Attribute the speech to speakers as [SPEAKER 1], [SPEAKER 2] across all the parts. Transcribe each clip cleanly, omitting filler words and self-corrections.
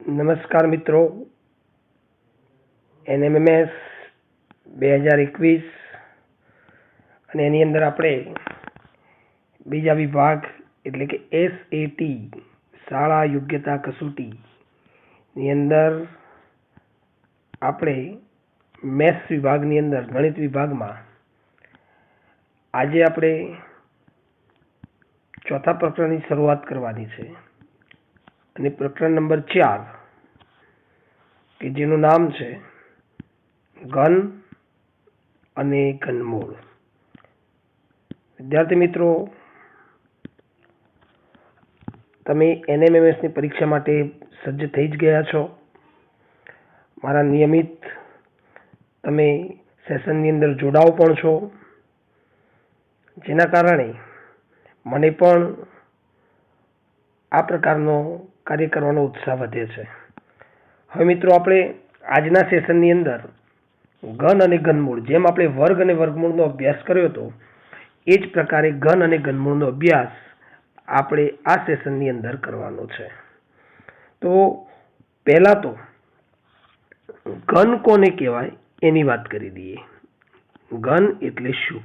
[SPEAKER 1] નમસ્કાર મિત્રો, NMMS 2021 અને એની અંદર આપણે બીજા વિભાગ એટલે કે SAT શાળા યોગ્યતા કસોટી ની અંદર આપણે મેથ્સ વિભાગની અંદર ગણિત વિભાગમાં આજે આપણે ચોથા પ્રકરણની શરૂઆત કરવાની છે અને પ્રકરણ નંબર 4 કે જેનું નામ છે ઘન અને ઘનમૂળ। વિદ્યાર્થી મિત્રો, તમે NMMS ની પરીક્ષા માટે સજ્જ થઈ જ ગયા છો। મારા નિયમિત તમે સેશનની અંદર જોડાઓ પણ છો, જેના કારણે મને પણ આ પ્રકારનો કાર્ય કરવાનો ઉત્સાહ વધે છે। હવે મિત્રો, આપણે આજના સેશનની અંદર ઘન અને ઘનમૂળ, જેમ આપણે વર્ગ અને વર્ગમૂળનો અભ્યાસ કર્યો હતો એ જ પ્રકારે ઘન અને ઘનમૂળનો અભ્યાસ આપણે આ સેશનની અંદર કરવાનો છે। તો પહેલા તો ઘન કોને કહેવાય એની વાત કરી દઈએ। ઘન એટલે શું?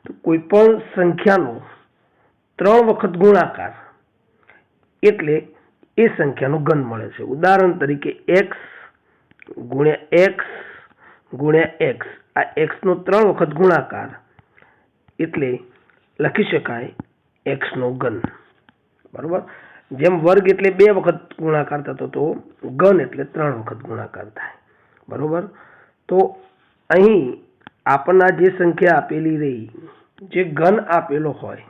[SPEAKER 1] તો કોઈ પણ સંખ્યાનો 3 વખત ગુણાકાર એટલે એ સંખ્યાનો ઘન મળે છે। ઉદાહરણ તરીકે x ગુણ્યા x ગુણ્યા x, આ x નો 3 વખત ગુણાકાર એટલે લખી શકાય x નો ઘન, બરોબર। જેમ વર્ગ એટલે 2 વખત ગુણાકાર થતો, તો ઘન એટલે 3 વખત ગુણાકાર થાય, બરોબર। તો અહીં આપણને જે સંખ્યા આપેલી રહી, જે ઘન આપેલો હોય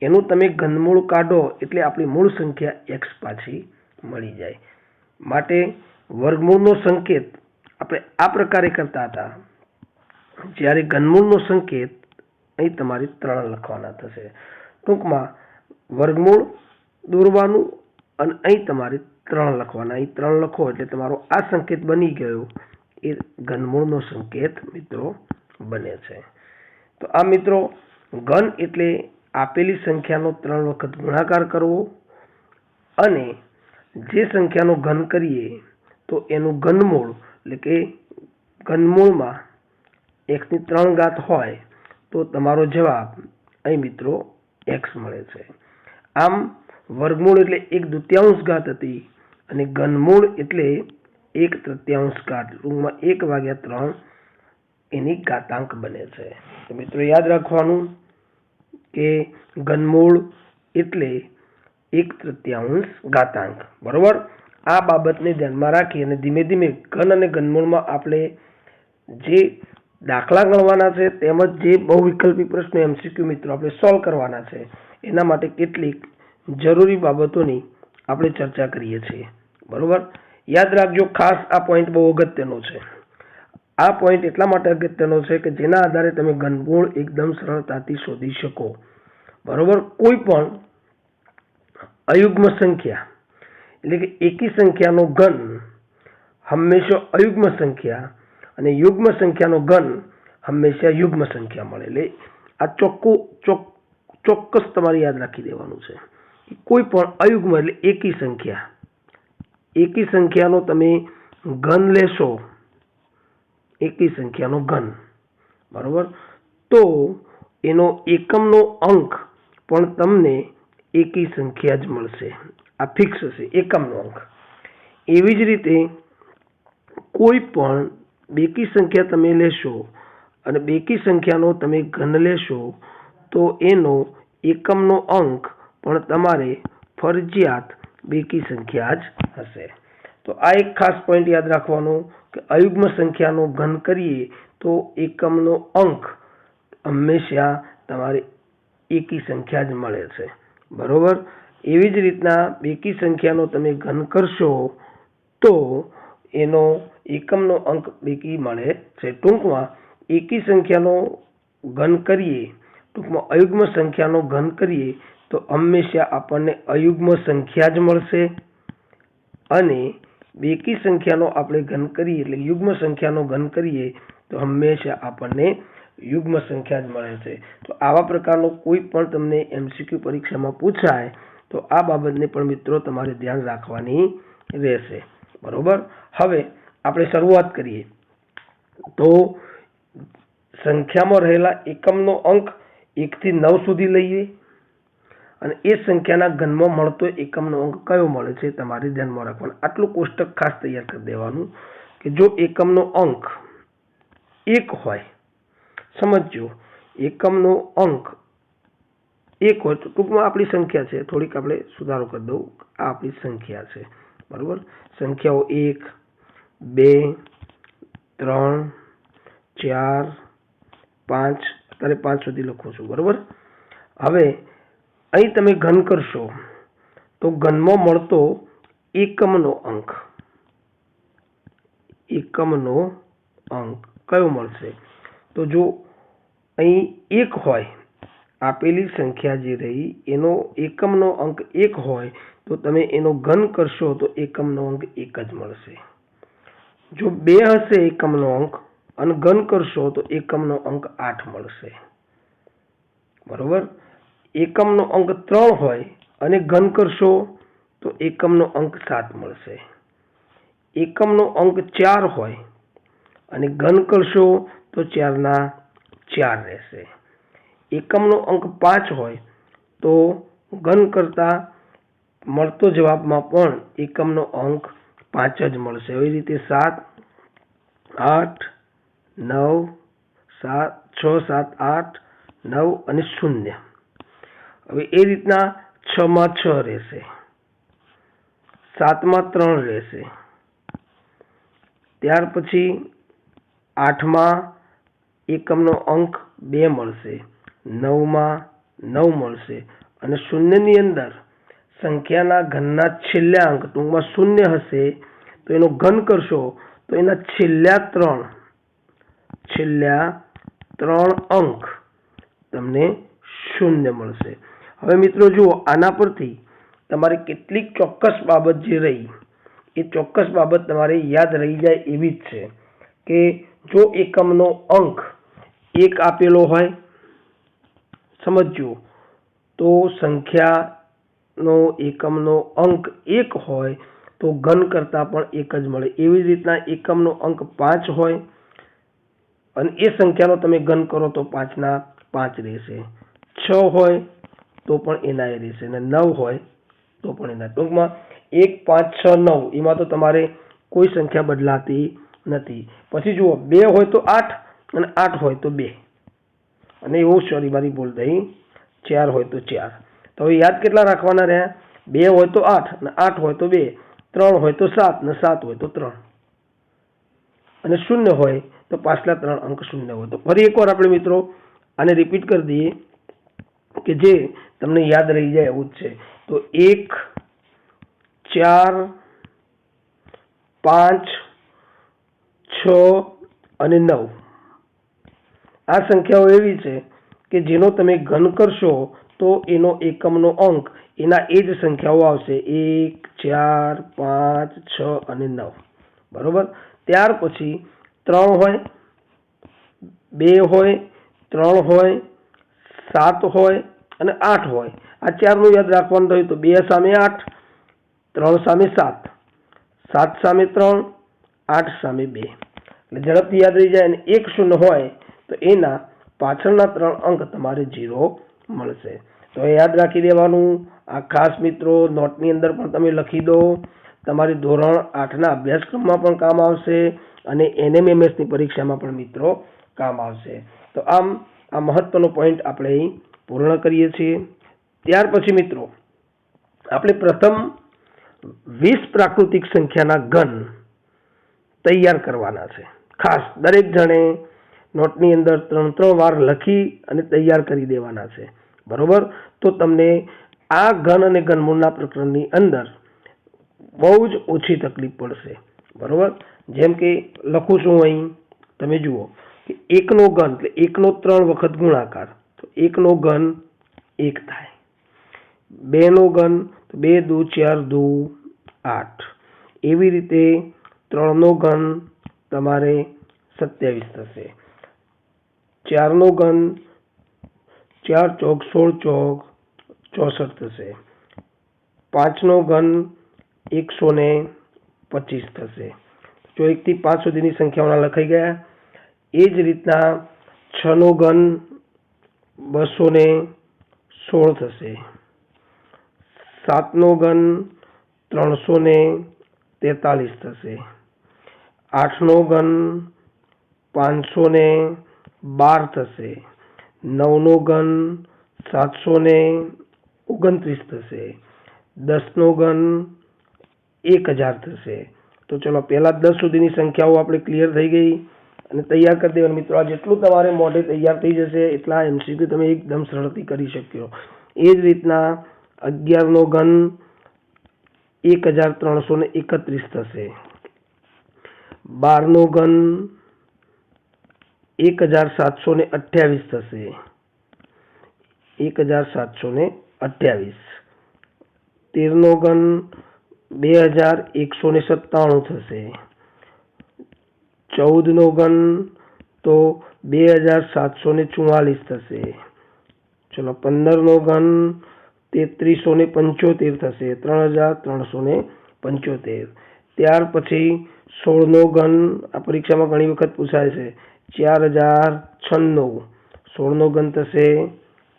[SPEAKER 1] એનું તમે ઘનમૂળ કાઢો એટલે આપણી મૂળ સંખ્યા x પાછી મળી જાય। માટે વર્ગમૂળનો સંકેત આપણે આ પ્રકારે કરતા હતા, જ્યારે ઘનમૂળનો સંકેત અહીં તમારે 3 લખવાના થશે। ટૂંકમાં વર્ગમૂળ દોરવાનું અને અહીં તમારે 3 લખવાના। અહીં 3 લખો એટલે તમારો આ સંકેત બની ગયો, એ ઘનમૂળનો સંકેત મિત્રો બને છે। તો આ મિત્રો, ઘન એટલે આપેલી સંખ્યાનો 3 વખત ગુણાકાર કરવો, અને જે સંખ્યાનો ઘન કરીએ તો એનું ઘનમૂળ એટલે કે ઘનમૂળમાં x ની 3 ઘાત હોય તો તમારો જવાબ અહીં મિત્રો x મળે છે। આમ વર્ગમૂળ એટલે 1/2 ઘાત હતી અને ઘનમૂળ એટલે 1/3 ઘાત, ટૂંકમાં 1/3 એની ઘાતાંક બને છે। તો મિત્રો યાદ રાખવાનું કે ઘનમૂળ એટલે 1/3 ઘાતાંક, બરોબર। આ બાબતને ધ્યાનમાં રાખી અને ધીમે ધીમે ઘન અને ઘનમૂળમાં આપણે જે દાખલા ગણવાના છે તેમજ જે બહુવિકલ્પી પ્રશ્નો MCQ મિત્રો આપણે સોલ્વ કરવાના છે, એના માટે કેટલીક જરૂરી બાબતોની આપણે ચર્ચા કરીએ છીએ, બરોબર। યાદ રાખજો, ખાસ આ પોઈન્ટ બહુ અગત્યનો છે। આ પોઈન્ટ એટલા માટે અગત્યનો છે કે જેના આધારે તમે ઘનમૂળ એકદમ સરળતાથી શોધી શકો, બરોબર। કોઈ પણ અયુગ્મ સંખ્યા એટલે કે એકી સંખ્યાનો ઘન હંમેશા અયુગ્મ સંખ્યા અને યુગ્મ સંખ્યાનો ઘન હંમેશા યુગ્મ સંખ્યા મળે। એટલે આ ચોક્કસ તમારે યાદ રાખી દેવાનું છે। કોઈ પણ અયુગ્મ એટલે એકી સંખ્યાનો તમે ઘન લેશો, એકી સંખ્યાનો ઘન, બરોબર, તો એનો એકમનો અંક પણ તમને એકી સંખ્યા જ મળશે, આ ફિક્સ હશે એકમનો અંક। એવી જ રીતે કોઈ પણ બેકી સંખ્યા તમે લેશો અને બેકી સંખ્યાનો તમે ઘન લેશો તો એનો એકમનો અંક પણ તમારે ફરજિયાત બેકી સંખ્યા જ હશે। તો આ એક ખાસ પોઈન્ટ યાદ રાખવાનો કે અયુગ્મ સંખ્યાનો ઘન કરીએ તો એકમનો અંક હંમેશા તમારે એકી સંખ્યા જ મળે છે, બરોબર। એવી જ રીતના બેકી સંખ્યાનો તમે ઘન કરશો તો એનો એકમનો અંક બેકી મળે છે। ટૂંકમાં એકી સંખ્યાનો ઘન કરીએ, ટૂંકમાં અયુગ્મ સંખ્યાનો ઘન કરીએ તો હંમેશા આપણને અયુગ્મ સંખ્યા જ મળશે, અને બેકી સંખ્યાનો આપણે ઘન કરીએ એટલે યુગ્મ સંખ્યાનો ઘન કરીએ તો હંમેશા આપણને યુગ્મ સંખ્યા જ મળે છે। તો આવા પ્રકારનો કોઈ પણ તમને MCQ પરીક્ષામાં પૂછાય તો આ બાબતને પણ મિત્રો તમારે ધ્યાન રાખવાની રહેશે. બરોબર. હવે આપણે શરૂઆત કરીએ તો સંખ્યામાં રહેલા એકમનો અંક 1 થી 9 સુધી લઈએ અને એ સંખ્યાના ઘનમાં મળતો એકમનો અંક કયો મળે છે તમારે ધ્યાનમાં રાખવાનું. આટલું કોષ્ટક ખાસ તૈયાર કરી દેવાનું કે જો એકમનો અંક 1 હોય, સમજો એકમનો અંક 1 હોય તો ટૂંકમાં આપણી સંખ્યા છે, થોડીક આપણે સુધારો કરી દઉં, આ આપણી સંખ્યા છે. બરોબર. સંખ્યાઓ 1 2 3 4 5, અત્યારે 5 સુધી લખું છું. બરોબર. હવે અહીં તમે ઘન કરશો તો ઘનમાં મળતો એકમનો અંક કયો મળશે? તો જો અહીં 1 હોય, આપેલી સંખ્યા જે રહી એનો એકમનો અંક 1 હોય તો તમે એનો ઘન કરશો તો એકમનો અંક 1 જ મળશે. જો 2 હશે એકમનો અંક અને ઘન કરશો તો એકમનો અંક 8 મળશે. બરોબર. એકમનો અંક 3 હોય અને ઘન કરશો તો એકમનો અંક 7 મળશે. એકમનો અંક 4 હોય અને ઘન કરશો તો 4 ના 4 રહેશે. એકમનો અંક 5 હોય તો ઘન કરતા મળતો જવાબમાં પણ એકમનો અંક 5 જ મળશે. એવી રીતે 7 8 9 6 7 8 9 અને 0. હવે એ રીતના 6 માં 6 રહેશે, 7 માં 3 રહેશે, ત્યાર પછી 8 માં એકમનો અંક 2 મળશે, 9 માં 9 મળશે અને 0 ની અંદર સંખ્યાના ઘનના છેલ્લા અંક ટૂંકમાં 0 હશે તો એનો ઘન કરશો તો એના છેલ્લા ત્રણ અંક તમને 0 મળશે. હવે મિત્રો જુઓ, આના પરથી તમારે કેટલીક ચોક્કસ બાબત જે રહી એ ચોક્કસ બાબત તમારે યાદ રહી જાય એવી જ છે કે જો એકમનો અંક 1 આપેલો હોય, સમજો તો સંખ્યાનો એકમનો અંક 1 હોય તો ઘન કરતા પણ 1 જ મળે. એવી રીતના એકમનો અંક 5 હોય અને એ સંખ્યાનો તમે ઘન કરો તો 5 ના 5 રહેશે, 6 હોય તો પણ એના એ રહેશે અને 9 હોય તો પણ એના. ટૂંકમાં 1 5 6 9 એમાં તો તમારે કોઈ સંખ્યા બદલાતી નથી. પછી જુઓ 2 હોય તો 8 અને 8 હોય તો 2 અને એવું સોરી મારી ભૂલ થઈ 4 હોય તો 4. તો હવે યાદ કેટલા રાખવાના રહ્યા? 2 હોય તો 8 અને 8 હોય તો 2, 3 હોય તો 7 અને 7 હોય તો 3 અને 0 હોય તો પાછલા 3 અંક 0 હોય. તો ફરી એકવાર આપણે મિત્રો આને રિપીટ કરી દઈએ કે જે તમને યાદ રહી જાય એવું જ છે. તો 1 4 5 6 અને 9 આ સંખ્યાઓ એવી છે કે જેનો તમે ઘન કરશો તો એનો એકમનો અંક એના એ જ સંખ્યાઓ આવશે, 1 4 5 6 અને 9. બરોબર. ત્યાર પછી 3 હોય, 2 હોય, 3 હોય, 7 હોય અને 8 હોય. આ ચારનું યાદ રાખવાનું થયું તો 2 સામે 8, 3 સામે 7, 7 સામે 3, 8 સામે 2. એટલે ઝડપથી યાદ રહી જાય. અને 1 0 હોય તો એના પાછળના 3 અંક તમારે 0 મળશે. તો યાદ રાખી દેવાનું. આ ખાસ મિત્રો નોટની અંદર પણ તમે લખી દો. તમારી ધોરણ 8ના અભ્યાસક્રમમાં પણ કામ આવશે અને NMMS ની પરીક્ષામાં પણ મિત્રો કામ આવશે. તો આમ આ મહત્વનો પોઈન્ટ આપણે અહીં પૂર્ણ કરીએ છીએ. ત્યાર પછી મિત્રો આપણે પ્રથમ 20 પ્રાકૃતિક સંખ્યાના ઘન તૈયાર કરવાના છે. ખાસ દરેક જણે નોટની અંદર 3 વાર લખી અને તૈયાર કરી દેવાના છે. બરોબર. તો તમને આ ઘન અને ઘનમૂળના પ્રકરણની અંદર બહુ જ ઓછી તકલીફ પડશે. બરોબર. જેમ કે લખું છું અહીં, તમે જુઓ કે 1 નો ઘન એટલે 1 નો 3 વખત ગુણાકાર તો 1 નો ઘન 1 થાય. 2 નો ઘન તો 2 દુ 4 દુ 8. એવી રીતે 3 નો ઘન તમારે 27 થશે. 4 નો ઘન 4 ચોક 16 ચોક 64 થશે. 5 નો ઘન 100 ને 25 થશે। જો 1 થી 5 સુધીની સંખ્યાઓના લખાઈ ગયા। એ જ રીતના 6 નો ઘન 216 થશે। 7 નો ઘન 343 થશે। 8 નો ઘન 512 થશે। 9 નો ઘન 729 થશે। 10 નો ઘન 1000 થશે। તો ચલો પહેલા 10 સુધીની સંખ્યાઓ આપણે ક્લિયર થઈ ગઈ અને તૈયાર કરી દેવાનું મિત્રો। આ જેટલું તમારે મોઢે તૈયાર થઈ જશે એટલા MCQ તમે એકદમ સરળથી કરી શકશો। એ જ રીતના 11 નો ઘન 1331 થશે। 12 નો ઘન 1728 થશે। 1728। 13 નો ઘન 2197 થશે। 14 નો ઘન તો 2744 થશે। ચલો 15 નો ઘન 3375 થશે। 3375। ત્યાર પછી 16 નો ઘન આ પરીક્ષામાં ઘણી વખત પૂછાય છે 4096। 16 નો ઘન થશે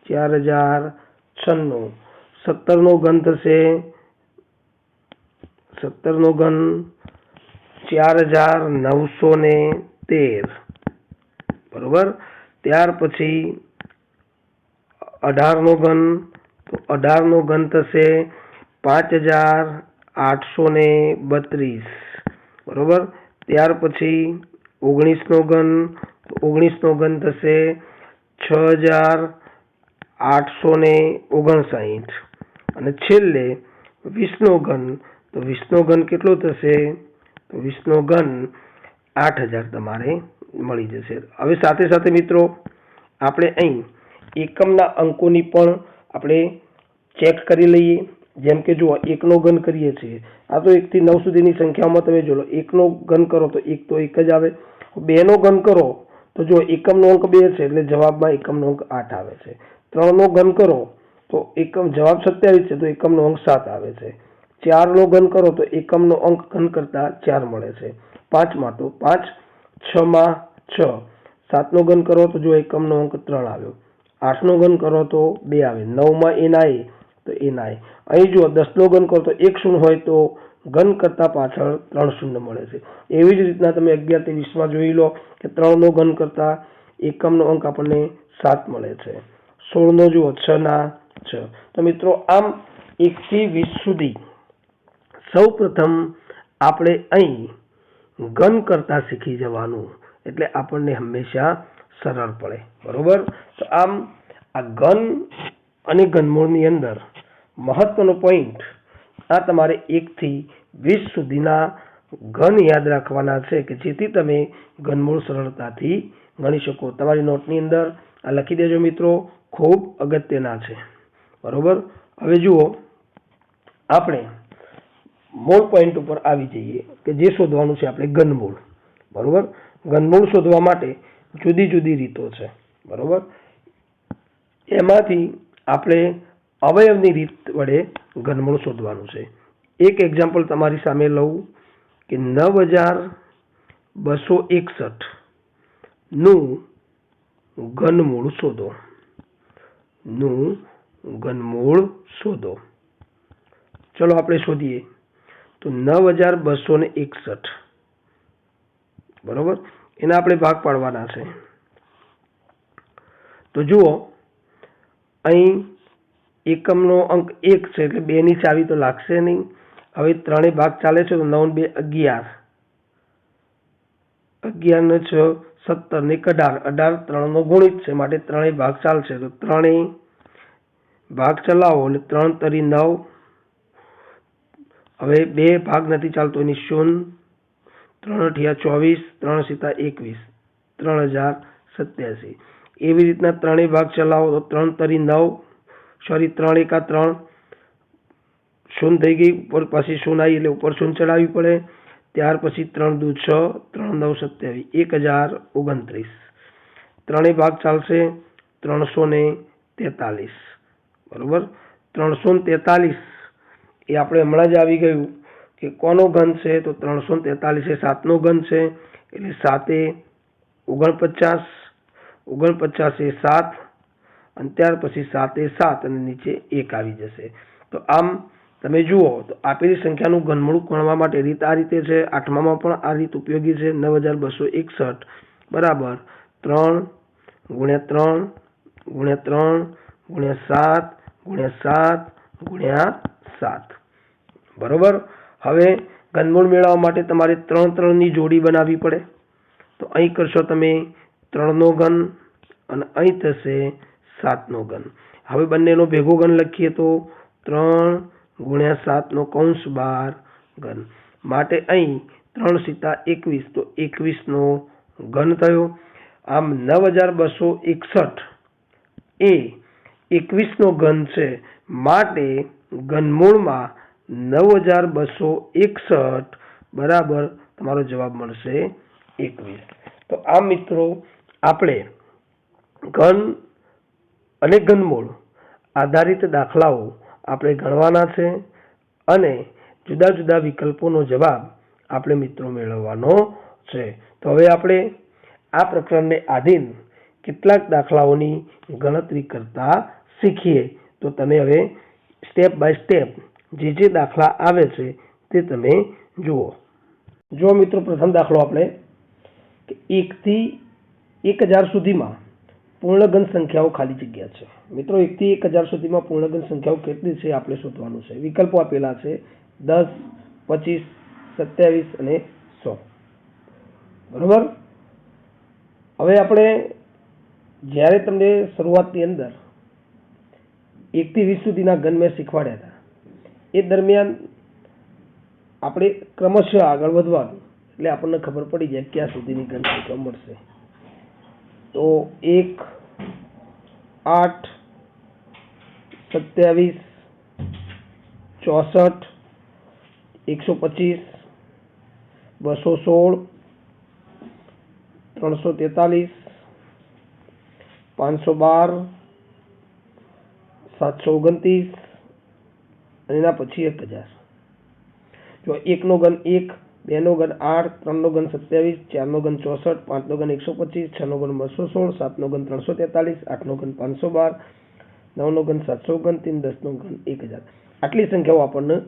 [SPEAKER 1] 4096। 17 નો ઘન થશે 17 નો ઘન 4913 બરોબર। ત્યાર પછી 18 નો ઘન તો 18 નો ઘન થશે 5832 બરોબર। ત્યાર પછી 19 નો ઘન તો 19 નો ઘન થશે 6859 અને છેલ્લે 20 નો ઘન તો 20 નો ઘન કેટલો થશે તો 20 નો ઘન 8000 તમારે મળી જશે। હવે સાથે સાથે મિત્રો આપણે અહીં એકમના અંકોની પણ આપણે ચેક કરી લઈએ। જેમ કે જુઓ 1 નો ઘન કરીએ છીએ આ તો 1 થી 9 સુધીની સંખ્યાઓમાં તમે જોડો 1 નો ઘન કરો તો 1 તો 1 જ આવે। 2 નો ઘન કરો તો જો એકમનો અંક 2 છે એટલે જવાબમાં એકમનો અંક 8 આવે છે। 3 નો ઘન કરો તો એકમ જવાબ 27 છે તો એકમનો અંક 7 આવે છે। 4 નો ઘન કરો તો એકમનો અંક ઘન કરતા 4 મળે છે। 5 માં તો 5, 6 માં 6, 7 નો ઘન કરો તો જો એકમનો અંક 3 આવ્યો। 8 નો ઘન કરો તો 2 આવે। 9 માં એ ના એ તો એ ના એ। અહીં જો 10 નો ઘન કરો તો 1 શૂન્ય હોય તો ઘન કરતા પાછળ 3 શૂન્ય મળે છે। એવી જ રીતના તમે 11 થી 20 માં જોઈ લો કે 3 નો ઘન કરતા એકમનો અંક આપણને 7 મળે છે। 16 નો જુઓ 6 ના 6। તો મિત્રો આમ 1 થી 20 સુધી સૌપ્રથમ આપણે અહીં ઘન કરતા શીખી જવાનું એટલે આપણને હંમેશા સરળ પડે બરોબર। તો આમ આ ઘન અને ઘનમૂળની અંદર મહત્વનો પોઈન્ટ આ તમારે 1 થી 20 સુધીના ઘન યાદ રાખવાના છે કે જેથી તમે ઘનમૂળ સરળતાથી ગણી શકો। તમારી નોટની અંદર આ લખી દેજો મિત્રો, ખૂબ અગત્યના છે બરોબર। હવે જુઓ આપણે મૂળ પોઈન્ટ ઉપર આવી જઈએ કે જે શોધવાનું છે આપણે ઘનમૂળ બરોબર। ઘનમૂળ શોધવા માટે જુદી જુદી રીતો છે બરોબર। એમાંથી આપણે અવયવની રીત વડે ઘનમૂળ શોધવાનું છે। એક એક્ઝામ્પલ તમારી સામે લઉં કે 9261 નું ઘનમૂળ શોધો। ચલો આપણે શોધીએ તો 9261 બરોબર। એના આપણે ભાગ પાડવાના છે। તો જુઓ અહીં એકમનો અંક 1 છે એટલે 2 ની ચાવી તો લાગશે નહીં। હવે 3 ભાગ ચાલે છે તો 9 2 11, 11 ને 6 17 ને 18, 3 નો ગુણિત છે માટે 3 ભાગ ચાલશે તો 3 ભાગ ચલાવો એટલે 3 તરી 9। હવે 2 ભાગ નથી ચાલતો એની 0, 3 અઠિયા 24, 3 સીતા 21, 3087। એવી રીતના 3 ભાગ ચલાવો તો 3 તરી 9, સોરી 3 એકા 3, શૂન્ય થઈ ગઈ ઉપર પાછી શૂન્ય આવી એટલે ઉપર શૂન્ય ચડાવવી પડે। ત્યાર પછી 3 દુ 6, 3 9 27, 1029। 3 ભાગ ચાલશે 343 બરોબર। 343 એ આપણે હમણાં જ આવી ગયું કે કોનો ઘન છે, તો 343 એ 7 નો ઘન છે, એટલે 7 49, 49 એ 7, અને ત્યાર પછી 7 એ 7 અને નીચે 1 આવી જશે. તો આમ તમે જુઓ તો આપેલી સંખ્યાનું ઘનમૂળ ગણવા માટે રીત આ રીતે છે. 8માં પણ આ રીત ઉપયોગી છે. 9261 બરાબર 3 ગુણ્યા 3 ગુણ્યા 3 ગુણ્યા 7 ગુણ્યા 7 ગુણ્યા 7 બરોબર. હવે ઘનમૂળ મેળવવા માટે તમારે 3 3 ની જોડી બનાવવી પડે. તો અહીં કરશો તમે 3 નો ઘન અને અહીં થશે 7 નો ઘન. હવે બંનેનો ભેગો ઘન લખીએ તો 3 ગુણ્યા 7 નો કૌંસ 12 ઘન. માટે અહીં 3 સીતા 21, તો 21 નો ઘન થયો. આમ 9261 એ 21 નો ઘન છે. માટે ઘનમૂળમાં 9261 બરાબર તમારો જવાબ મળશે 21. તો આ મિત્રો આપણે ઘન અને ઘનમૂળ આધારિત દાખલાઓ આપણે ગણવાના છે અને જુદા જુદા વિકલ્પોનો જવાબ આપણે મિત્રો મેળવવાનો છે. તો હવે આપણે આ પ્રકરણને આધીન કેટલાક દાખલાઓની ગણતરી કરતા શીખીએ. તો તમે હવે સ્ટેપ બાય સ્ટેપ જે દાખલા આવે છે તે તમે જુઓ. જો મિત્રો પ્રથમ દાખલો આપણે કે 1 થી 1000 સુધીમાં પૂર્ણઘન સંખ્યાઓ ખાલી જગ્યા છે. મિત્રો 1 થી 1000 સુધીમાં પૂર્ણઘન સંખ્યાઓ કેટલી છે આપણે શોધવાનું છે. વિકલ્પો આપેલા છે 10, 25, 27 અને 100 બરોબર. હવે આપણે જ્યારે તમને શરૂઆતની અંદર 1 થી 20 સુધીના ઘન મેં શીખવાડ્યા હતા એ દરમિયાન આપણે ક્રમશઃ આગળ વધવાનું એટલે આપણને ખબર પડી જાય ક્યાં સુધીની ઘન સંખ્યા મળશે. તો 1, 8, 27, 64, 125, 216, 343, 512, 729 અને એના પછી 1000. જો 1 નો ઘન 1, 2 નો ઘન 8, 3 નો ઘન 27, 4 નો ઘન 64, 5 નો ઘન 125, 6 નો ઘન 216, 7 નો ઘન 343, 8 નો ઘન 512, 9 નો ઘન 729, 10 નો ઘન 1000. આટલી સંખ્યાઓ આપણને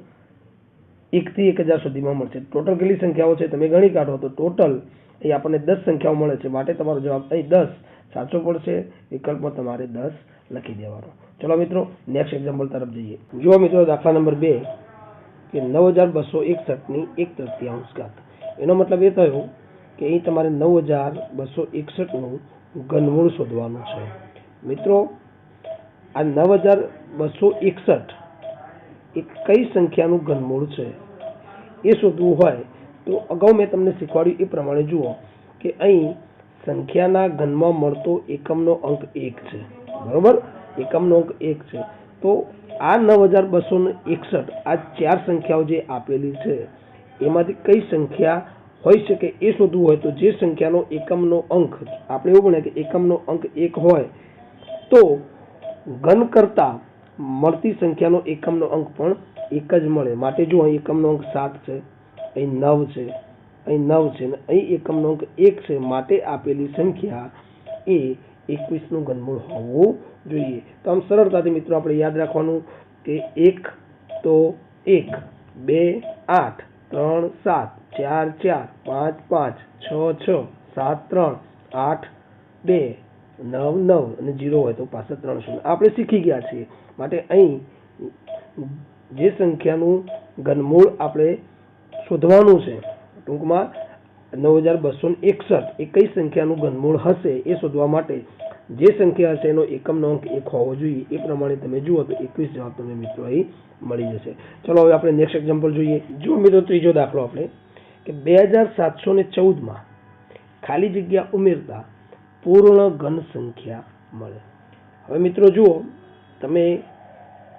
[SPEAKER 1] 1 થી 1000 સુધીમાં મળશે. ટોટલ કેટલી સંખ્યાઓ છે તમે ગણી કાઢો તો ટોટલ એ આપણને 10 સંખ્યાઓ મળે છે. માટે તમારો જવાબ અહીં 10 સાચો પડશે. વિકલ્પમાં તમારે 10 લખી દેવાનો. ચલો મિત્રો નેક્સ્ટ એક્ઝામ્પલ તરફ જઈએ. જુઓ મિત્રો દાખલા નંબર 2 કે 9261 ની 1/3 ઘાત. એનો મતલબ એ થયો કે અહીં તમારે 9261 નું ઘનમૂળ શોધવાનું છે. મિત્રો આ 9261 એ કઈ સંખ્યાનું ઘનમૂળ છે એ શોધવું હોય તો અગાઉ મેં તમને શીખવાડ્યું એ પ્રમાણે જુઓ કે અહીં સંખ્યાના ઘનમાં મળતો એકમનો અંક 1 છે. બરોબર, એકમનો અંક 1 છે. તો આ 9261 આ 4 સંખ્યાઓ જે આપેલી છે એમાંથી કઈ સંખ્યા હોઈ શકે એ શોધવું હોય તો જે સંખ્યાનો એકમનો અંક આપણે એવું ભણે કે એકમનો અંક 1 હોય તો ઘન કરતા મળતી સંખ્યાનો એકમનો અંક પણ 1 જ મળે. માટે જો અહીં એકમનો અંક 7 છે, અહીં 9 છે, અહીં 9 છે અને અહીં એકમનો અંક 1 છે. માટે આપેલી સંખ્યા એ 21 નું ઘનમૂળ હોવું જોઈએ. તો આમ સરળતાથી મિત્રો આપણે યાદ રાખવાનું કે 1 તો 1, 2 8, 3 7, 4 4, 5 5, 6 6, 7 3, 8 2, 9 9 અને 0 હોય તો પાછા 3 0 આપણે શીખી ગયા છીએ. માટે અહીં જે સંખ્યાનું ઘનમૂળ આપણે શોધવાનું છે ટૂંકમાં 9261 એ કઈ સંખ્યાનું ઘનમૂળ હશે એ શોધવા માટે જે સંખ્યા હશે એનો એકમનો અંક 1 હોવો જોઈએ. એ પ્રમાણે તમે જુઓ તો 21 જવાબ તમને મિત્રો અહીં મળી જશે. ચલો હવે આપણે નેક્સ્ટ એક્ઝામ્પલ જોઈએ. જો મિત્રો ત્રીજો દાખલો આપણે કે 2714 માં ખાલી જગ્યા ઉમેરતા પૂર્ણ ઘન સંખ્યા મળે. હવે મિત્રો જુઓ તમે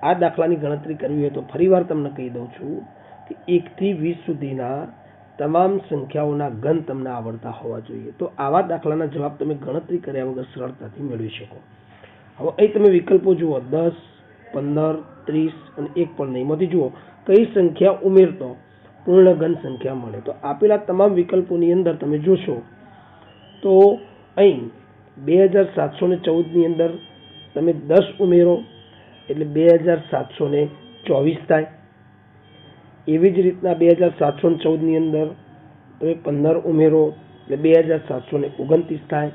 [SPEAKER 1] આ દાખલાની ગણતરી કરવી હોય તો ફરીવાર તમને કહી દઉં છું કે 1 થી 20 સુધીના તમામ સંખ્યાઓના ઘન તમને આવડતા હોવા જોઈએ. તો આવા દાખલાના જવાબ તમે ગણતરી કર્યા વગર સરળતાથી મેળવી શકો. હવે અહીં તમે વિકલ્પો જુઓ 10, 15, 30 અને 1 પણ નહીં. એમાંથી જુઓ કઈ સંખ્યા ઉમેરતો પૂર્ણ ઘન સંખ્યા મળે. તો આપેલા તમામ વિકલ્પોની અંદર તમે જોશો તો અહીં 2714 ની અંદર તમે 10 ઉમેરો એટલે 2724 થાય. એવી જ રીતના 2714 ની અંદર તમે 15 ઉમેરો એટલે 2729 થાય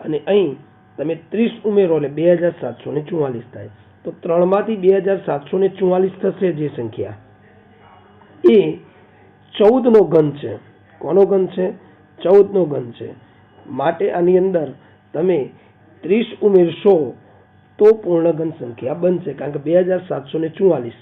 [SPEAKER 1] અને અહીં તમે 30 ઉમેરો એટલે 2744 થાય. તો 3 માંથી 2744 થશે જે સંખ્યા એ 14 નો ઘન છે. કોનો ઘન છે? 14 નો ઘન છે. માટે આની અંદર તમે 30 ઉમેરશો તો પૂર્ણ ઘન સંખ્યા બનશે, કારણ કે 2744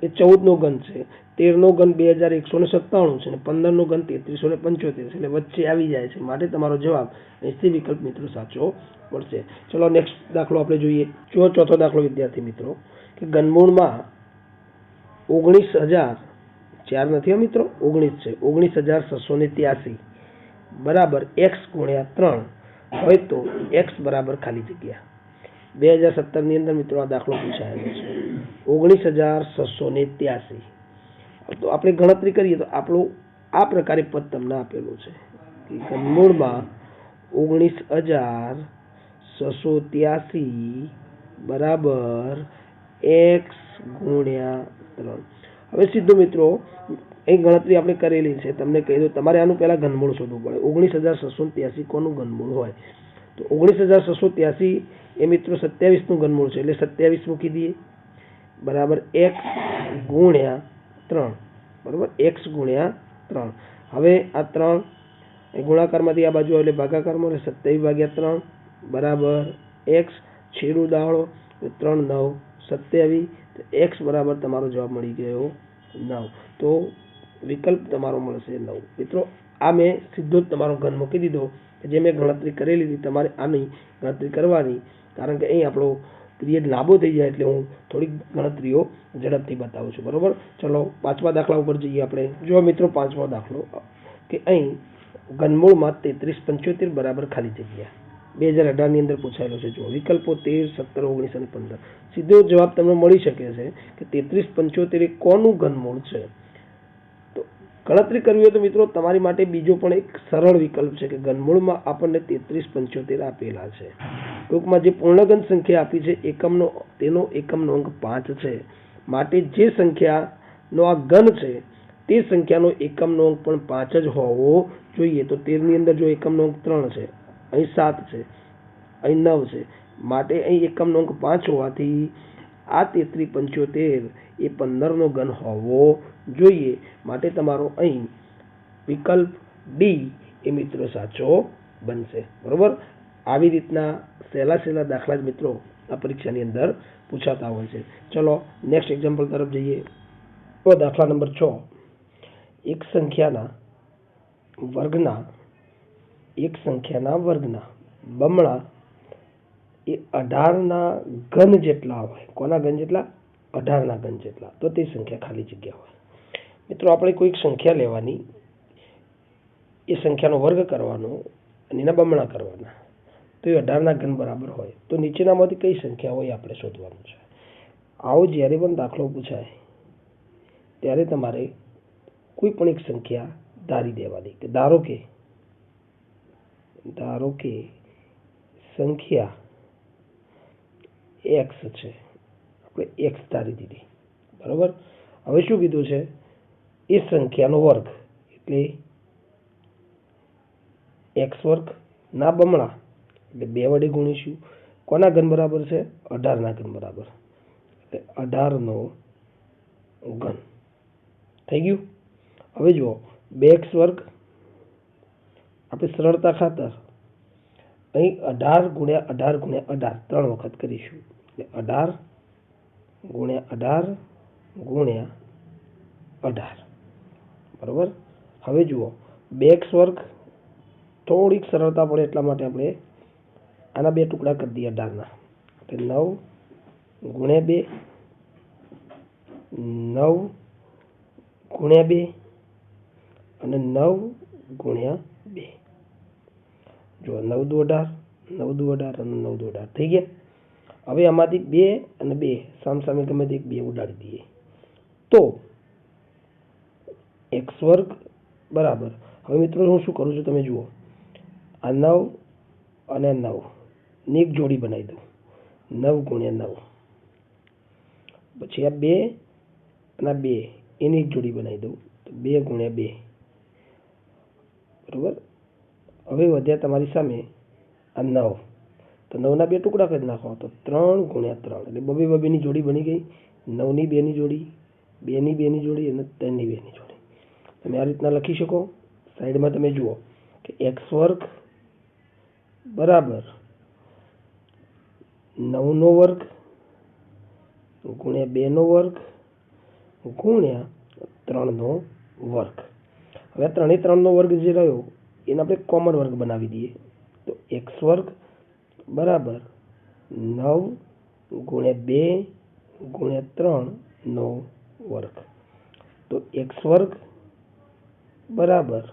[SPEAKER 1] એ 14 નો ઘન છે, 13 નો ઘન 2197 છે અને 15 નો ઘન 3375 છે, એટલે વચ્ચે આવી જાય છે. માટે તમારો જવાબ અહીંથી વિકલ્પ મિત્રો સાચો મળશે. ચલો નેક્સ્ટ દાખલો આપણે જોઈએ. જો ચોથો દાખલો વિદ્યાર્થી મિત્રો કે ઘનમૂળમાં 19000 4 નથી મિત્રો, 19 છે, 19683 બરાબર x ગુણ્યા 3 હોય તો x બરાબર ખાલી જગ્યા. 2017 ની અંદર મિત્રો આ દાખલો પૂછાયેલો છે. 19683 તો આપણે ગણતરી કરીએ તો આપણું આ પ્રકારે પદ તમને આપેલું છે કે ઘનમૂળમાં 19683 બરાબર x ગુણ્યા 3. હવે સીધું મિત્રો અહીં ગણતરી આપણે કરેલી છે, તમને કહી દઉં, તમારે આનું પહેલા ઘનમૂળ શોધવું પડે. 19683 કોનું ઘનમૂળ હોય? તો 19683 એ મિત્રો 27 નું ઘનમૂળ છે, એટલે 27 મૂકી દઈએ બરાબર x ગુણ્યા 3 બરાબર x ગુણ્યા 3. હવે આ 3 ગુણાકારમાંથી આ બાજુ એટલે ભાગાકારમાં, એટલે 27/3 બરાબર x છેડું દાળો 3 9 27, તો x બરાબર તમારો જવાબ મળી ગયો 9. તો વિકલ્પ તમારો મળશે 9. મિત્રો આ મેં સીધો જ તમારો ઘન મૂકી દીધો, જે મેં ગણતરી કરેલી હતી. તમારે આની ગણતરી કરવાની, કારણ કે અહીં આપણો પીરિયડ લાંબો થઈ જાય એટલે હું થોડીક ગણતરીઓ ઝડપથી બતાવું છું. બરોબર, ચલો પાંચમા દાખલા ઉપર જઈએ આપણે. જો મિત્રો પાંચમો દાખલો કે અહીં ઘનમૂળમાં 3375 બરાબર ખાલી જગ્યા 2018 ની અંદર પૂછાયેલો છે. જો વિકલ્પો 13, 17, 19 અને 15. સીધો જવાબ તમને મળી શકે છે કે 3375 એ કોનું ઘનમૂળ છે. તો ગણતરી કરવી હોય તો મિત્રો તમારી માટે બીજો પણ એક સરળ વિકલ્પ છે કે ઘનમૂળમાં આપણને 3375 આપેલા છે. ટૂંકમાં જે પૂર્ણઘન સંખ્યા આપી છે એકમનો, તેનો એકમનો અંક 5 છે. માટે જે સંખ્યાનો આ ઘન છે તે સંખ્યાનો એકમનો અંક પણ 5 જ હોવો જોઈએ. તો 13 ની અંદર જો એકમનો અંક 3 છે, અહીં 7 છે, અહીં 9 છે, માટે અહીં એકમનો અંક 5 હોવાથી આ 3375 એ 15 નો ઘન હોવો જોઈએ. માટે તમારો અહીં વિકલ્પ ડી એ મિત્રો સાચો બનશે. બરોબર, આવી રીતના સહેલા દાખલા જ મિત્રો આ પરીક્ષાની અંદર પૂછાતા હોય છે. ચલો નેક્સ્ટ એક્ઝામ્પલ તરફ જઈએ. તો દાખલા નંબર 6. એક સંખ્યાના વર્ગના બમણા એ 18 ના ઘન જેટલા હોય. કોના ઘન જેટલા? 18 ના ઘન જેટલા. તો તે સંખ્યા ખાલી જગ્યા હોય. મિત્રો આપણે કોઈક સંખ્યા લેવાની, એ સંખ્યાનો વર્ગ કરવાનો અને એના બમણા કરવાના, તો એ 18 ના ઘન બરાબર હોય. તો નીચેનામાંથી કઈ સંખ્યા હોય આપણે શોધવાનું છે. આવો જ્યારે પણ દાખલો પૂછાય ત્યારે તમારે કોઈ પણ એક સંખ્યા ધારી દેવાની કે ધારો કે સંખ્યા x છે, આપણે x ધારી દીધી. બરોબર, હવે શું કીધું છે? એ સંખ્યાનો વર્ગ એટલે x વર્ગ ના બમણા એટલે 2 વડે ગુણીશું. કોના ઘન બરાબર છે? 18 ના ઘન બરાબર, એટલે 18 નો ઘન થઈ ગયું. હવે જુઓ, 2x વર્ગ આપણે સરળતા ખાતર અહીં 18 ગુણ્યા 18 ગુણ્યા 18 3 વખત કરીશું, એટલે 18 ગુણ્યા 18 ગુણ્યા 18. બરોબર, હવે જુઓ 2x વર્ગ થોડીક સરળતા પડે એટલા માટે આપણે આના 2 ટુકડા કરી દઈએ 18 ના, એટલે 9 ગુણ્યા 2, 9 ગુણ્યા 2 અને 9 ગુણ્યા 2. જો 9 દુ 18, 9 દુ 18 અને 9 દુ 18 થઈ ગયા. હવે આમાંથી 2 અને 2 સામસામે ગમે તે 2 ઉડાડી દઈએ. તો એક્સ વર્ગ બરાબર, હવે મિત્રો હું શું કરું છું તમે જુઓ, આ 9 અને 9 ની એક જોડી બનાવી દઉં, 9 ગુણ્યા 9, પછી આ 2 અને આ 2 એની એક જોડી બનાવી દઉં, તો 2 ગુણ્યા 2 બરાબર. હવે વધ્યા તમારી સામે આ 9, તો 9ના 2 ટુકડા કરી નાખો, તો 3 ગુણ્યા 3 એટલે બબેની જોડી બની ગઈ. 9ની 2ની જોડી, 2ની 2ની જોડી અને 3ની 2ની જોડી. તમે આ રીતના લખી શકો. સાઈડમાં તમે જુઓ કે એક્સ વર્ગ બરાબર 9નો વર્ગ ગુણ્યા 2નો વર્ગ ગુણ્યા 3નો વર્ગ. હવે 3નો વર્ગ જે રહ્યો એને આપણે કોમન વર્ગ બનાવી દઈએ, તો એક્સ વર્ગ બરાબર 9 ગુણ્યા 2 ગુણ્યા 3નો વર્ગ, તો એક્સ વર્ગ બરાબર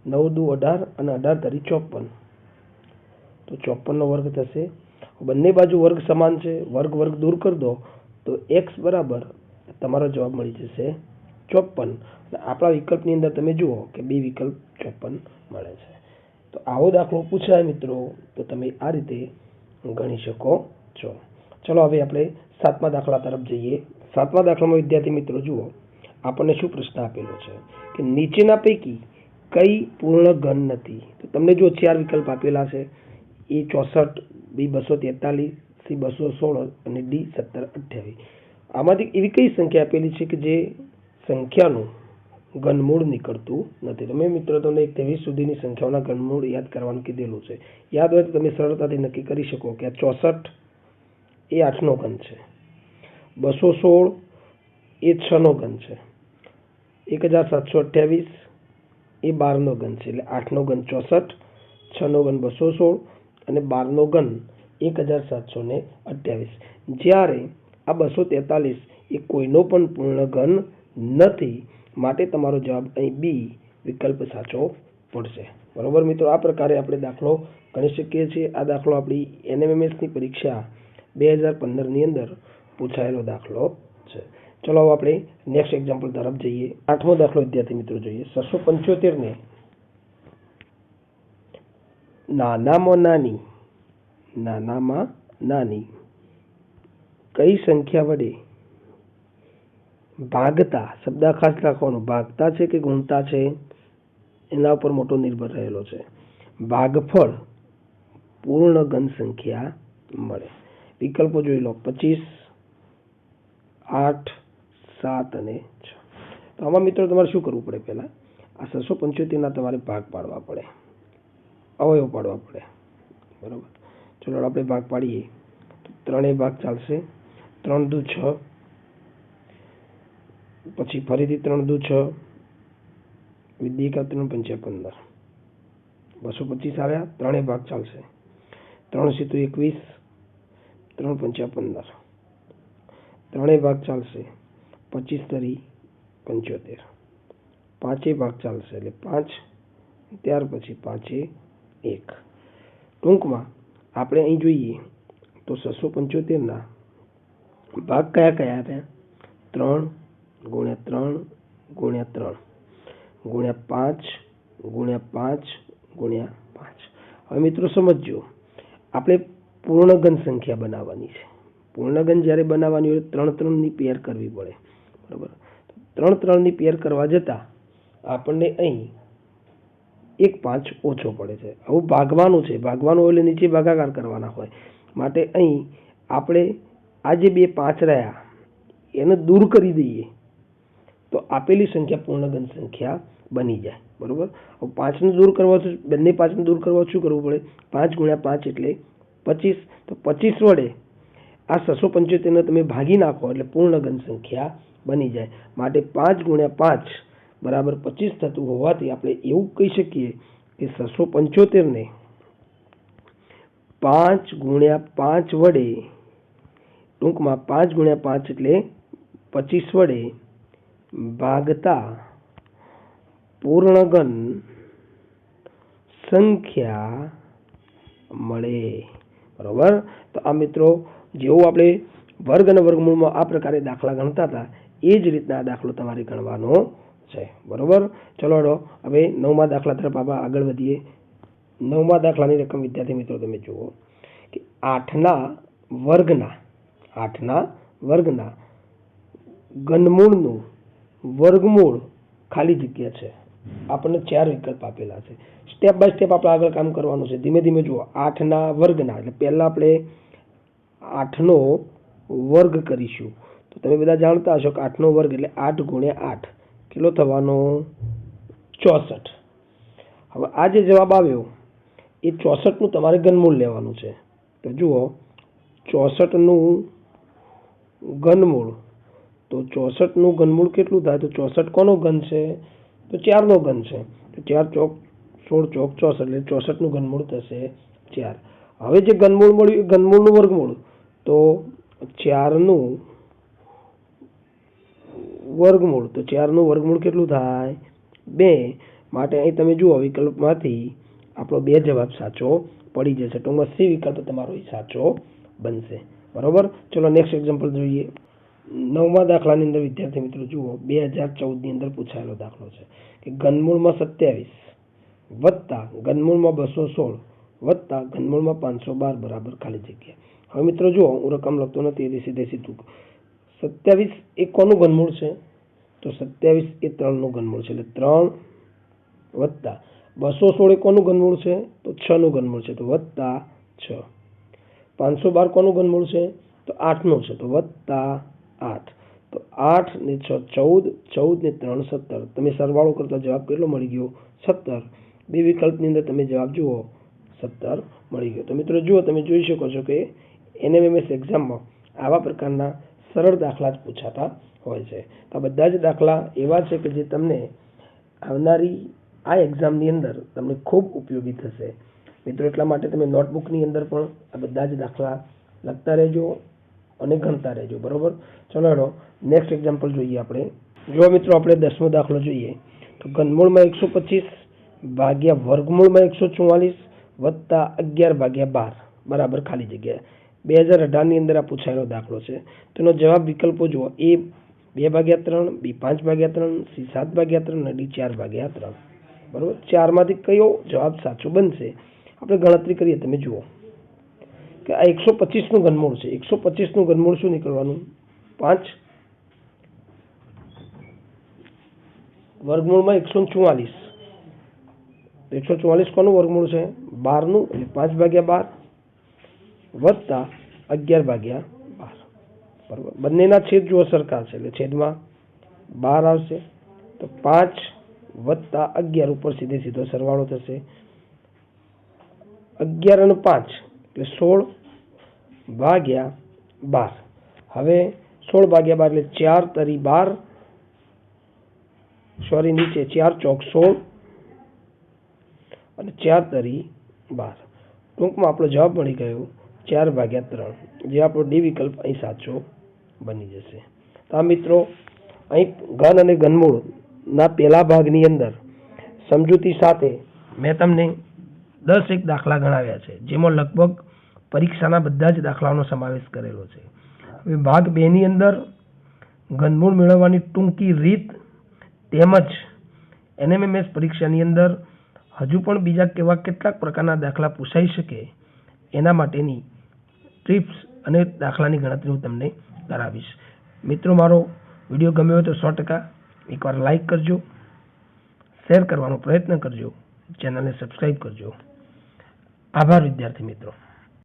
[SPEAKER 1] 9 દુ 18 અને 18 તરી 54, તો 54નો વર્ગ થશે. બંને બાજુ વર્ગ સમાન છે, વર્ગ વર્ગ દૂર કરી દો તો એક્સ બરાબર તમારો જવાબ મળી જશે 54. આપણા વિકલ્પની અંદર તમે જુઓ કે બે વિકલ્પ 54 મળે છે. તો આવો દાખલો પૂછાય મિત્રો તો તમે આ રીતે ગણી શકો છો. ચલો હવે આપણે 7મા દાખલા તરફ જઈએ. 7મા દાખલામાં વિદ્યાર્થી મિત્રો જુઓ, આપણને શું પ્રશ્ન આપેલો છે કે નીચેના પૈકી કઈ પૂર્ણ ઘન નથી. તો તમને જો 4 વિકલ્પ આપેલા છે, એ 64, બી 243, સી 216 અને ડી 1728. આમાંથી એવી કઈ સંખ્યા આપેલી છે કે જે સંખ્યાનું ઘનમૂળ નીકળતું નથી. તમે મિત્રો તમને 23 સુધીની સંખ્યાઓના ઘનમૂળ યાદ કરવાનું કીધેલું છે. યાદ હોય તો તમે સરળતાથી નક્કી કરી શકો કે આ 64 એ 8નો ઘન છે, 216 એ 6નો ઘન છે, 1728 એ 12નો ઘન છે. એટલે 8નો ઘન 64, 6નો ઘન 216 અને 12નો ઘન 1728. જ્યારે આ 243 એ કોઈનો પણ પૂર્ણ ઘન નથી, માટે તમારો જવાબ અહીં બી વિકલ્પ સાચો પડશે. બરોબર મિત્રો, આ પ્રકારે આપણે દાખલો ગણી શકીએ છીએ. આ દાખલો આપણી NMMSની પરીક્ષા 2015ની અંદર પૂછાયેલો દાખલો છે. ચલો હવે આપણે નેક્સ્ટ એક્ઝામ્પલ તરફ જઈએ. 8મો દાખલો વિદ્યાર્થી મિત્રો જોઈએ. 675 ને નાનામાં નાની કઈ સંખ્યા વડે ભાગતા, શબ્દ ખાસ રાખવાનો, ભાગતા છે કે ગુણતા છે એના ઉપર મોટો નિર્ભર રહેલો છે, ભાગફળ પૂર્ણ ઘન સંખ્યા મળે. વિકલ્પો જોઈ લો, 25, 8, 7 અને 6. તો આમાં મિત્રો તમારે શું કરવું પડે, પહેલા આ 675 તમારે ભાગ પાડવા પડે, અવયવ પાડવા પડે. બરોબર, ચલો આપણે ભાગ પાડીએ તો 3 ભાગ ચાલશે. 3 દુ 6, પછી ફરીથી 3 દુ 6, વિદ્યા 3 5 15, 225 આવ્યા. 3 ભાગ ચાલશે. 3 સીધું 21, 3 5 15, 3 ભાગ ચાલશે. 25 તરી 75, 5 ભાગ ચાલશે એટલે 5, ત્યાર પછી 5 1. ટૂંકમાં આપણે અહીં જોઈએ તો 675ના ભાગ કયા કયા આપ્યા? 3 ગુણ્યા 3 ગુણ્યા 3 ગુણ્યા 5 ગુણ્યા 5 ગુણ્યા 5. હવે મિત્રો સમજો, આપણે પૂર્ણઘન સંખ્યા બનાવવાની છે. પૂર્ણઘન જ્યારે બનાવવાની હોય 3 3ની પેર કરવી પડે. બરાબર, 3 3ની પેર કરવા જતાં આપણને અહીં 1 5 ઓછો પડે છે. આવું ભાગવાનું છે, ભાગવાનું એટલે નીચે ભાગાકાર કરવાના હોય. માટે અહીં આપણે આ જે 2 5 રહ્યા એને દૂર કરી દઈએ તો આપેલી સંખ્યા પૂર્ણઘન સંખ્યા બની જાય. બરોબર, હવે 5ને દૂર કરવા, બંને 5ને દૂર કરવા શું કરવું પડે? 5 ગુણ્યા 5 એટલે 25. તો 25 વડે આ 675ને તમે ભાગી નાખો એટલે પૂર્ણઘન સંખ્યા બની જાય. માટે 5 ગુણ્યા 5 બરાબર 25 થતું હોવાથી આપણે એવું કહી શકીએ કે 675ને 5 ગુણ્યા 5 વડે, ટૂંકમાં 5 ગુણ્યા 5 એટલે 25 વડે ભાગતા પૂર્ણઘન સંખ્યા મળે. બરોબર, તો આ મિત્રો જેવું આપણે વર્ગ અને વર્ગમૂળમાં આ પ્રકારે દાખલા ગણતા હતા એ જ રીતના આ દાખલો તમારે ગણવાનો છે. બરોબર, ચલો હવે 9મા દાખલા તરફ આપણે આગળ વધીએ. 9મા દાખલાની રકમ વિદ્યાર્થી મિત્રો તમે જુઓ કે 8ના વર્ગના ઘનમૂળનું વર્ગમૂળ ખાલી જગ્યા છે. આપણને 4 વિકલ્પ આપેલા છે. સ્ટેપ બાય સ્ટેપ આપણે આગળ કામ કરવાનું છે. ધીમે ધીમે જુઓ. 8ના વર્ગના એટલે પહેલા આપણે 8નો વર્ગ કરીશું. તો તમે બધા જાણતા હશો કે 8નો વર્ગ એટલે 8 ગુણ્યા 8 કેટલો થવાનો? 64. હવે આ જે જવાબ આવ્યો એ 64નું તમારે ઘનમૂળ લેવાનું છે. તો જુઓ 64નું ઘનમૂળ, તો 64નું ઘનમૂળ કેટલું થાય? તો 64 કોનો ઘન છે? તો 4નો ઘન છે. તો 4 ચોક 16 ચોક 64 એટલે 64નું ઘનમૂળ થશે 4. હવે જે ઘનમૂળ મળ્યું એ ઘનમૂળનું વર્ગમૂળ, તો 4નું વર્ગમૂળ, તો 4નું વર્ગમૂળ કેટલું થાય? 2. માટે અહીં તમે જુઓ વિકલ્પમાંથી આપણો 2 જવાબ સાચો પડી જશે. ટૂંકમાં સી વિકલ્પ તમારો સાચો બનશે. બરોબર, ચલો નેક્સ્ટ એક્ઝામ્પલ જોઈએ. 9મા દાખલાની અંદર વિદ્યાર્થી મિત્રો જુઓ 2014ની અંદર પૂછાયેલો દાખલો છે કે ઘનમૂળમાં 27 વત્તા ઘનમૂળમાં 216 વત્તા ઘનમૂળમાં 512 બરાબર ખાલી જગ્યા. હવે મિત્રો જુઓ, હું રકમ લખતો નથી એટલે સીધું 27 એ કોનું ઘનમૂળ છે? તો 27 એ 3નું ઘનમૂળ છે. એટલે 3 વત્તા 216 એ કોનું ઘનમૂળ છે? તો 6નું ઘનમૂળ છે. તો વત્તા 6. 512 કોનું ઘનમૂળ છે? તો 8નું છે. તો વત્તા 8. તો 8 ને 6 14, 14 ને 3 17. તમે સરવાળો કરતા જવાબ કેટલો મળી ગયો? 17. બે વિકલ્પની અંદર તમે જવાબ જુઓ 17 મળી ગયો. તો મિત્રો જુઓ, તમે જોઈ શકો છો કે NMMS એક્ઝામમાં આવા પ્રકારના સરળ દાખલા જ પૂછાતા હોય છે. તો આ બધા જ દાખલા એવા છે કે જે તમને આવનારી આ એક્ઝામની અંદર તમને ખૂબ ઉપયોગી થશે. મિત્રો એટલા માટે તમે નોટબુકની અંદર પણ આ બધા જ દાખલા લખતા રહેજો અને ગણતા રહેજો. બરોબર, ચલો નેક્સ્ટ એક્ઝામ્પલ જોઈએ આપણે. જો મિત્રો આપણે 10મો દાખલો જોઈએ તો ઘનમૂળમાં 125 ભાગ્યા વર્ગમૂળમાં 144 વત્તા 11/12 બરાબર ખાલી જગ્યા. 2018ની અંદર આ પૂછાયેલો દાખલો છે. તેનો જવાબ વિકલ્પો જુઓ. A 2/3, B 5/3, C 7/3 અને D 4/3. બરોબર, 4માંથી કયો જવાબ સાચો બનશે આપણે ગણતરી કરીએ. તમે જુઓ કે આ 125નું ઘનમૂળ છે. 125નું ઘનમૂળ શું નીકળવાનું? 5 વર્ગમૂળમાં 144. 144 કોનું વર્ગમૂળ છે? 12નું એટલે 5/12 વત્તા 11/12. બરોબર, બંનેના છેદ જો સરખા છે એટલે છેદમાં 12 આવશે. તો 5 વત્તા 11 ઉપર સીધો સરવાળો થશે. 11 અને 5 એટલે 16/12. હવે 16/12 એટલે 4 તરી 12, સોરી નીચે 4 ચોક 16 અને 4 તરી 12. ટૂંકમાં આપણો જવાબ મળી ગયો 4/3, જે આપણો ડી વિકલ્પ અહીં સાચો બની જશે. તો આ મિત્રો અહીં ઘન અને ઘનમૂળના પહેલા ભાગની અંદર સમજૂતી સાથે મેં તમને 10 દાખલા ગણાવ્યા છે, જેમાં લગભગ પરીક્ષાના બધા જ દાખલાઓનો સમાવેશ કરેલો છે. હવે ભાગ 2ની અંદર ઘનમૂળ મેળવવાની ટૂંકી રીત તેમજ NMMS પરીક્ષાની અંદર હજુ પણ બીજા કેવા કેટલાક પ્રકારના દાખલા પૂછાઈ શકે એના માટેની ટિપ્સ અને દાખલાની ગણતરી હું તમને કરાવીશ. મિત્રો, મારો વિડીયો ગમ્યો હોય તો 100% એકવાર લાઈક કરજો, શેર કરવાનો પ્રયત્ન કરજો, ચેનલને સબસ્ક્રાઈબ કરજો. આભાર વિદ્યાર્થી મિત્રો.